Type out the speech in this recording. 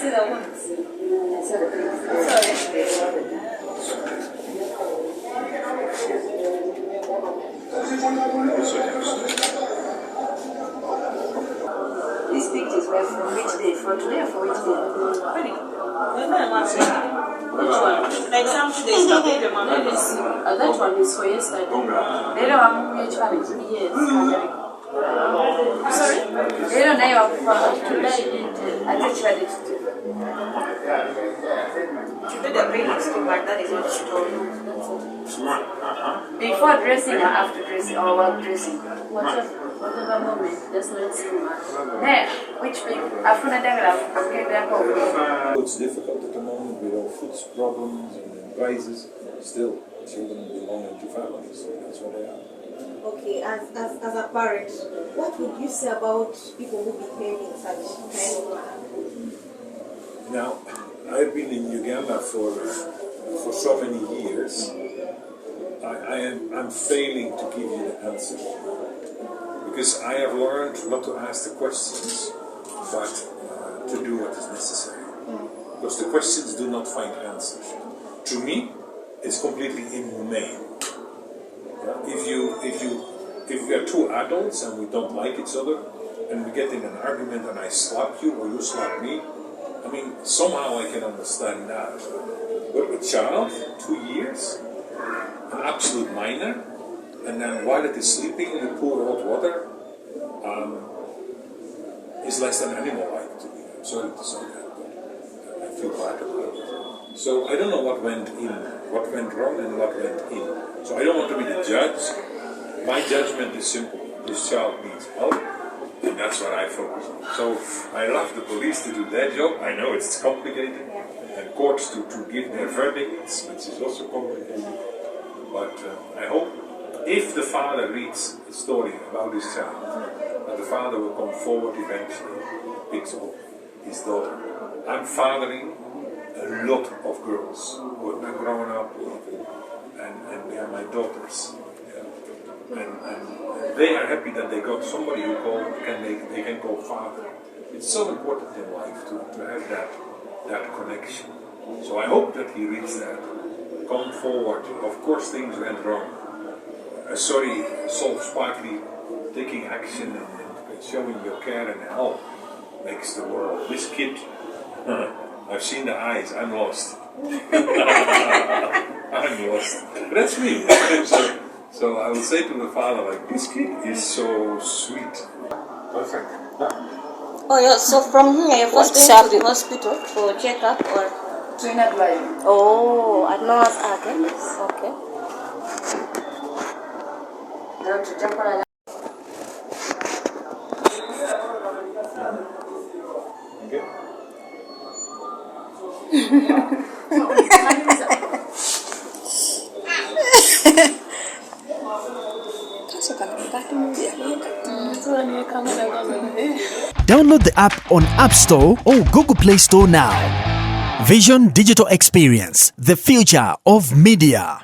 see the ones. Sorry. These pictures were from which day? For today or for which day? Really? Which one? Like some days ago. That one is for yesterday. They don't have which one? Yes. Sorry? They don't know today. I thought you had it too. Today the brain is too much. That is what she told you. Before dressing or after dressing or while dressing? Whatever moment, just not too much. There, which people? Afunye. It's difficult at the moment with all food problems and prices. Still, children belong to families, so that's what they are. Okay, as a parent, what would you say about people who behave in such kind of manner? Now, I've been in Uganda for so many years. I'm failing to give you the answer because I have learned not to ask the questions, but to do what is necessary. Because the questions do not find answers. To me, it's completely inhumane. If we are two adults and we don't like each other, and we get in an argument and I slap you or you slap me, I mean, somehow I can understand that. But a child, 2 years, an absolute minor, and then while it is sleeping, you pour hot water, is less than animal-like to me. I'm sorry to say that, but I feel bad about it. So I don't know what went in, what went wrong and what went in. So I don't want to be the judge. My judgment is simple. This child needs help, and that's what I focus on. So I love the police to do their job. I know it's complicated, and courts to give their verdicts, which is also complicated. But I hope if the father reads a story about his child, that the father will come forward eventually, picks up his daughter. I'm fathering a lot of girls who have not grown up, and they are my daughters. And they are happy that they got somebody who they can call father. It's so important in life to have that connection. So I hope that he reads that, come forward. Of course things went wrong. Sorry solves partly taking action and showing your care and help makes the world. This kid, I've seen the eyes, I'm lost. I'm lost. But that's me. So I will say to the father, like, this kid is so sweet. Perfect. Oh, yeah, so from here you're first going to the hospital for checkup or? Oh, at Noah's Ark, okay. Download the app on App Store or Google Play Store now. Vision Digital Experience, the future of media.